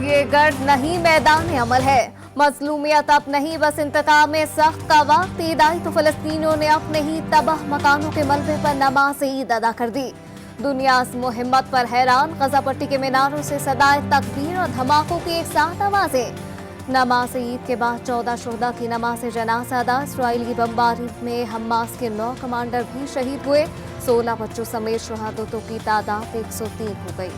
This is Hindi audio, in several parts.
ये गर्द नहीं मैदान अमल है। मजलूमियत अब नहीं बस इंतकाम में सख्त का वक्त। ईद आई तो फलस्तीनियों ने अपने ही तबाह मकानों के मलबे पर नमाज ईद अदा कर दी। दुनिया इस मुहिम्मत पर हैरान। गजा पट्टी के मीनारों से सदाए तकबीर और धमाकों की एक साथ आवाजें। नमाज ईद के बाद 14 शोहदा की नमाज जनाजा अदा। इसराइली बमबारी में हमास के 9 कमांडर भी शहीद हुए। 16 बच्चों समेत शहादतों की तादाद 103 हो गई।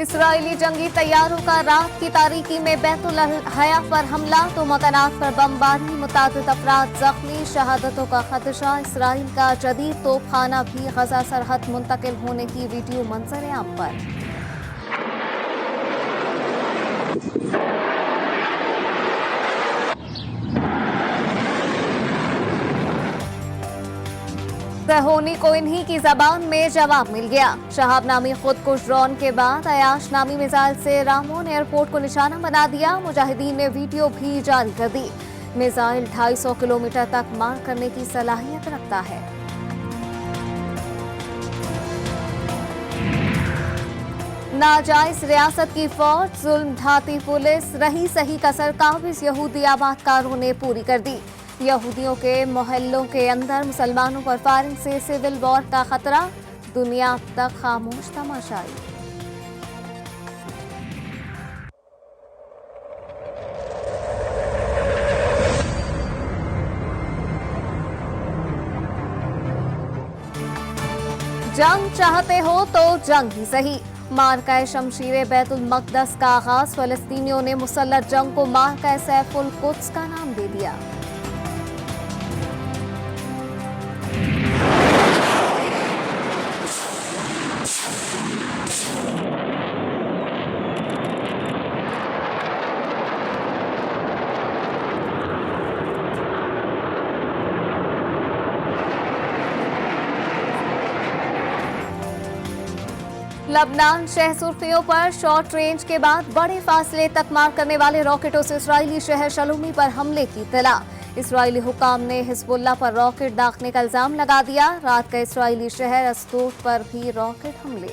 इसराइली जंगी तैयारों का रात की तारीकी में बैतुल हया पर हमला तो मकानात पर बमबारी। मुतादिद अफराद जख्मी। शहादतों का खदशा। इसराइल का जदीद तोपखाना भी गजा सरहद मुंतकिल होने की वीडियो मंजर आम पर। सहोनी को इन्हीं की जबान में जवाब मिल गया। शहाब नामी खुदकुश ड्रोन के बाद अयाश नामी मिसाइल से रामोन एयरपोर्ट को निशाना बना दिया। मुजाहिदीन ने वीडियो भी जारी कर दी। मिसाइल 250 किलोमीटर तक मार करने की सलाहियत रखता है। नाजायज रियासत की फौज, जुल्म ढाती पुलिस, रही सही कसर काबिज यहूदी आबादकारों ने पूरी कर दी। यहूदियों के मोहल्लों के अंदर मुसलमानों पर फायरिंग से सिविल वॉर का खतरा। दुनिया अब तक खामोश तमाशाई। जंग चाहते हो तो जंग ही सही। मारकाए शमशीरे बैतुल मकदस का आगाज। फलस्तीनियों ने मुसल्लत जंग को मारकाए सैफुल कुद्स का नाम दे दिया। लबनान शहर सुर्खियों पर शॉर्ट रेंज के बाद बड़े फासले तक मार करने वाले रॉकेटों से इसराइली शहर शलूमी पर हमले की इत्तला। इसराइली हुकाम ने हिजबुल्लाह पर रॉकेट दागने का इल्जाम लगा दिया। रात का इसराइली शहर अस्तोट पर भी रॉकेट हमले।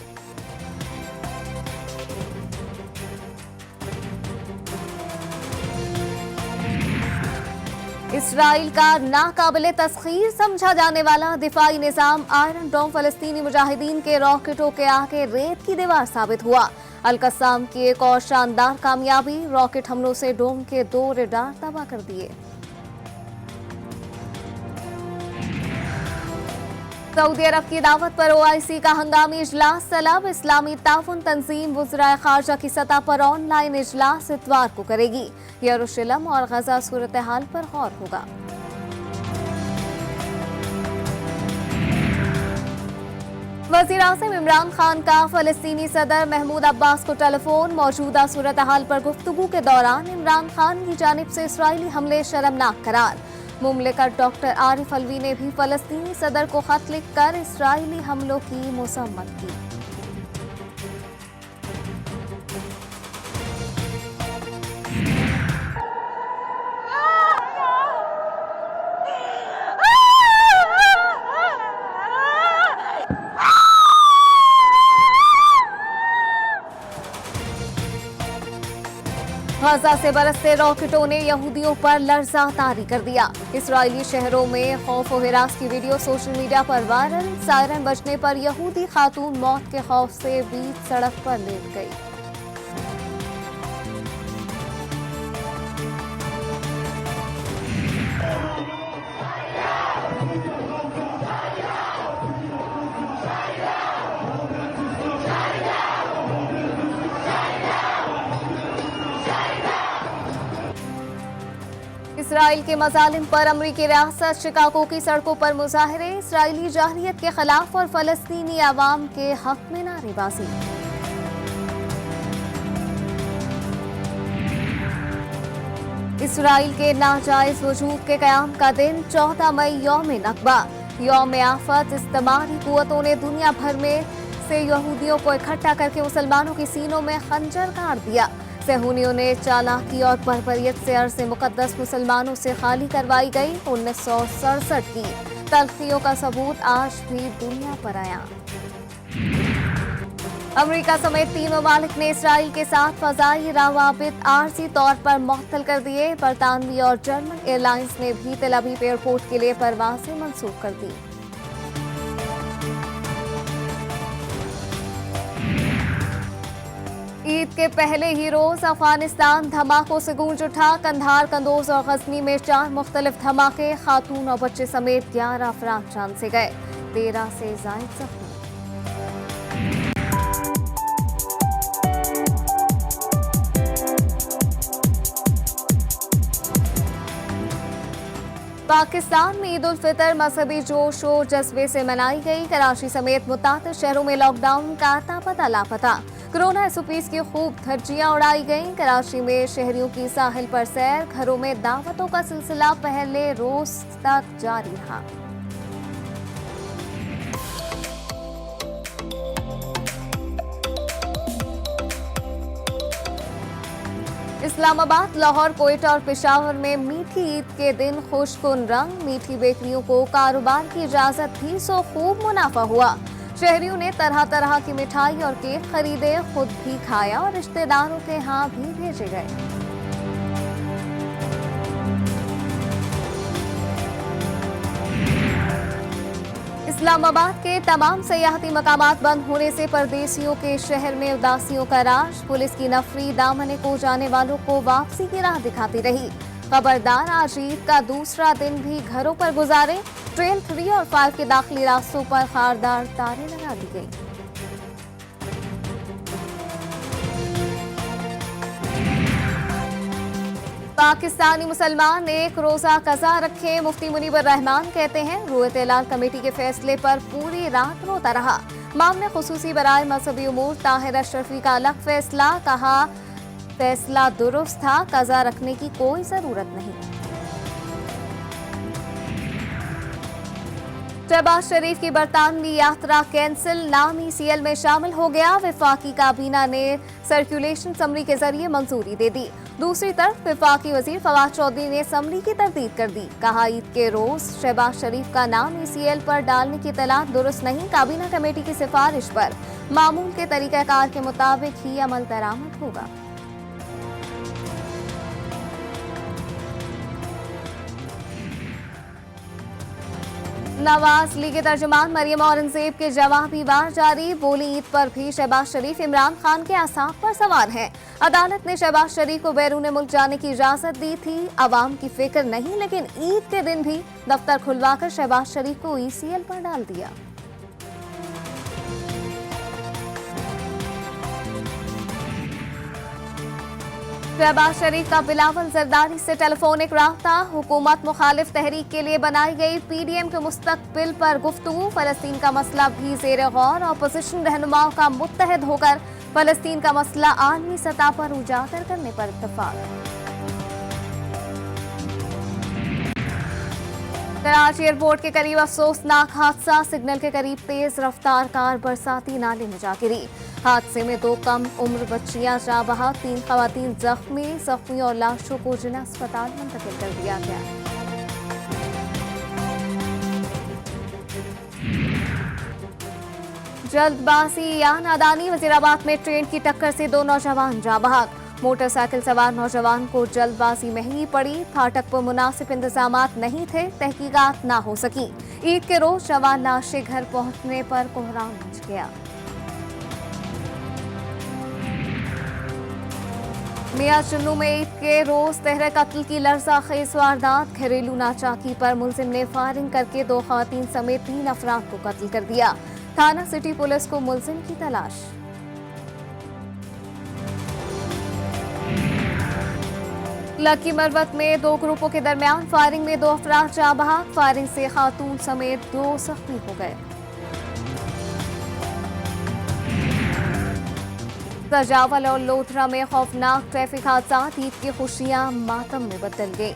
इसराइल का नाकाबिले तस्खीर समझा जाने वाला दिफाई निजाम आयरन डोम फलस्तीनी मुजाहिदीन के रॉकेटों के आगे रेत की दीवार साबित हुआ। अल-कस्साम की एक और शानदार कामयाबी। रॉकेट हमलों से डोम के 2 रडार तबाह कर दिए। सऊदी अरब की दावत पर OIC का हंगामी इजलास तलब। इस्लामी ताउन तंजीम वज़राए खारजा की सतह पर ऑनलाइन इजलास इतवार को करेगी। यरूशलेम और गजा सूरत हाल पर गौर होगा। वज़ीर आज़म इमरान खान का फलस्तीनी सदर महमूद अब्बास को टेलीफोन। मौजूदा सूरत हाल पर गुफ्तगू के दौरान इमरान खान की जानिब से इसराइली हमले शर्मनाक करार। मुमलिकत डॉक्टर आरिफ अलवी ने भी फलस्तीनी सदर को खत लिखकर इसराइली हमलों की मज़म्मत की। गजा से बरसते रॉकेटों ने यहूदियों पर लर्जा तारी कर दिया। इसराइली शहरों में खौफ और हिरास की वीडियो सोशल मीडिया पर वायरल। सायरन बजने पर यहूदी खातून मौत के खौफ से बीच सड़क पर लेट गई। इसराइल के मजालिम पर अमरीकी रियासत शिकागो की सड़कों पर मुजाहरे। इसराइली जाहिलियत के खिलाफ और फलस्तीनी आवाम के हक में नारेबाजी। इसराइल के नाजायज वजूद के क़याम का दिन 14 मई यौम नकबा। यौम आफत इस्तेमारी कुव्वतों ने दुनिया भर में से यहूदियों को इकट्ठा करके मुसलमानों के सीनों में खंजर गाड़ दिया। सेहूनियों ने चालाकी और बर्बरियत से अर्ज़ मुक़द्दस मुसलमानों से खाली करवाई गई 1967 की तल्खियों का सबूत आज भी दुनिया पर आया। अमेरिका समेत 3 ममालिक ने इसराइल के साथ फ़ज़ाई रवाबित आर्जी तौर पर मुअत्तल कर दिए। बरतानवी और जर्मन एयरलाइंस ने भी तेल अवीव एयरपोर्ट के लिए परवाज़ें मंसूख कर दी। ईद के पहले ही रोज अफगानिस्तान धमाकों से गूंज उठा। कंधार, कंदोज और गजनी में 4 मुख्तलिफ धमाके, खातून और बच्चे समेत 11 अफराद जान से गए, 13 से ज़ायद जख्मी। पाकिस्तान में ईद उल फितर मजहबी जोश और जज्बे से मनाई गई। कराची समेत मुताबिक शहरों में लॉकडाउन का अता पता लापता। कोरोना SOPs की खूब धज्जियां उड़ाई गईं। कराची में शहरियों की साहिल पर सैर, घरों में दावतों का सिलसिला पहले रोज तक जारी रहा। इस्लामाबाद, लाहौर, कोयटा और पेशावर में मीठी ईद के दिन खुशकुन रंग। मीठी बेकरियों को कारोबार की इजाजत थी, सो खूब मुनाफा हुआ। शहरियों ने तरह तरह की मिठाई और केक खरीदे, खुद भी खाया और रिश्तेदारों के यहाँ भी भेजे गए। इस्लामाबाद के तमाम सयाहती मकामात बंद होने से परदेसियों के शहर में उदासियों का राज। पुलिस की नफरी दामने को जाने वालों को वापसी की राह दिखाती रही। खबरदार, आज ईद का दूसरा दिन भी घरों पर गुजारे। ट्रेन 3 और 5 के दाखिली रास्तों पर खारदार तारें लगा दी गई। पाकिस्तानी मुसलमान एक रोजा कज़ा रखे। मुफ्ती मुनीबर रहमान कहते हैं, रुयत एलाल कमेटी के फैसले पर पूरी रात रोता रहा। मामले खुसूसी बराए मजहबी उमूर ताहिर अशरफी का अलग फैसला, कहा फैसला दुरुस्त था, कज़ा रखने की कोई जरूरत नहीं। शहबाज शरीफ की बरतानवी यात्रा कैंसिल, नाम ECL में शामिल हो गया। वफाकी काबीना ने सर्कुलेशन समरी के जरिए मंजूरी दे दी। दूसरी तरफ वफाकी वजीर फवाद चौधरी ने समरी की तरदीद कर दी। कहा, ईद के रोज शहबाज शरीफ का नाम ECL पर डालने की इत्तला दुरुस्त नहीं। काबीना कमेटी की सिफारिश पर मामूल के तरीकाकार के मुताबिक ही अमल दरामद होगा। नवाज लीग के तर्जुमान मरियम औरंगजेब के जवाबी वार जारी। बोली, ईद पर भी शहबाज शरीफ इमरान खान के आसाब पर सवार हैं। अदालत ने शहबाज शरीफ को बैरून मुल्क जाने की इजाजत दी थी। अवाम की फिक्र नहीं, लेकिन ईद के दिन भी दफ्तर खुलवाकर शहबाज शरीफ को ECL पर डाल दिया। शहबाज शरीफ का बिलावल जरदारी से टेलीफोनिक राब्ता। हुकूमत मुखालिफ तहरीक के लिए बनाई गई PDM के मुस्तकबिल पर गुफ्तगू। फलस्तीन का मसला भी ज़ेर गौर। ऑपोजिशन रहनुमाओं का मुत्तहद होकर फलस्तीन का मसला आलमी सतह पर उजागर करने पर इत्तफाक। कराची एयरपोर्ट के करीब अफसोसनाक हादसा। सिग्नल के करीब तेज रफ्तार कार बरसाती नाले में जा गिरी। हादसे में 2 कम उम्र बच्चियां जा बहा, 3 खवातीन जख्मी और लाशों को जिला अस्पताल मुंतकिल कर दिया गया। जल्दबाजी या नादानी। वजीराबाद में ट्रेन की टक्कर से 2 नौजवान जा बहक। मोटरसाइकिल सवार नौजवान को जल्दबाजी महंगी पड़ी। फाटक पर मुनासिब इंतजामात नहीं थे, तहकीकात ना हो सकी। ईद के रोज जवान लाशें घर पहुंचने पर कोहराम मच गया। मियां चुन्नू में ईद के रोज तहरीक कत्ल की लर्ज़ाखेज वारदात। घरेलू नाचाकी पर मुलजिम ने फायरिंग करके 2 खवातीन समेत 3 अफराद को कत्ल कर दिया। थाना सिटी पुलिस को मुलजिम की तलाश। लकी मरवत में 2 ग्रुपों के दरमियान फायरिंग में 2 अफराद जा बहक। फायरिंग से खातून समेत 2 जख्मी हो गए। सजावल और लोधरा में खौफनाक ट्रैफिक हादसा। ईद की खुशियां मातम में बदल गई।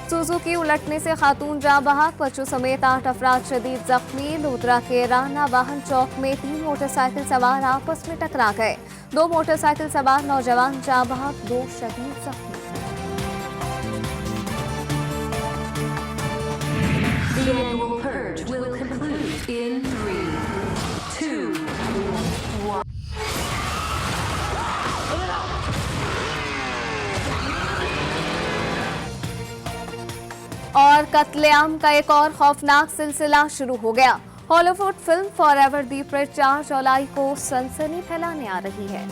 सुजुकी उलटने से खातून जाँ बहक, बच्चों समेत 8 अफराद शदीद जख्मी। लोधरा के राना वाहन चौक में 3 मोटरसाइकिल सवार आपस में टकरा गए। 2 मोटरसाइकिल सवार नौजवान जाँ बहक, 2 शदीद जख्मी। The annual purge will conclude in 3, 2, 1. और कत्लेआम का एक और खौफनाक सिलसिला शुरू हो गया। हॉलीवुड फिल्म फॉरएवर दी प्रेड 4 जुलाई को सनसनी फैलाने आ रही है।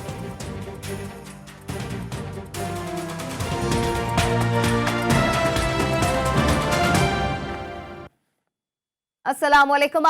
अस्सलाम वालेकुम।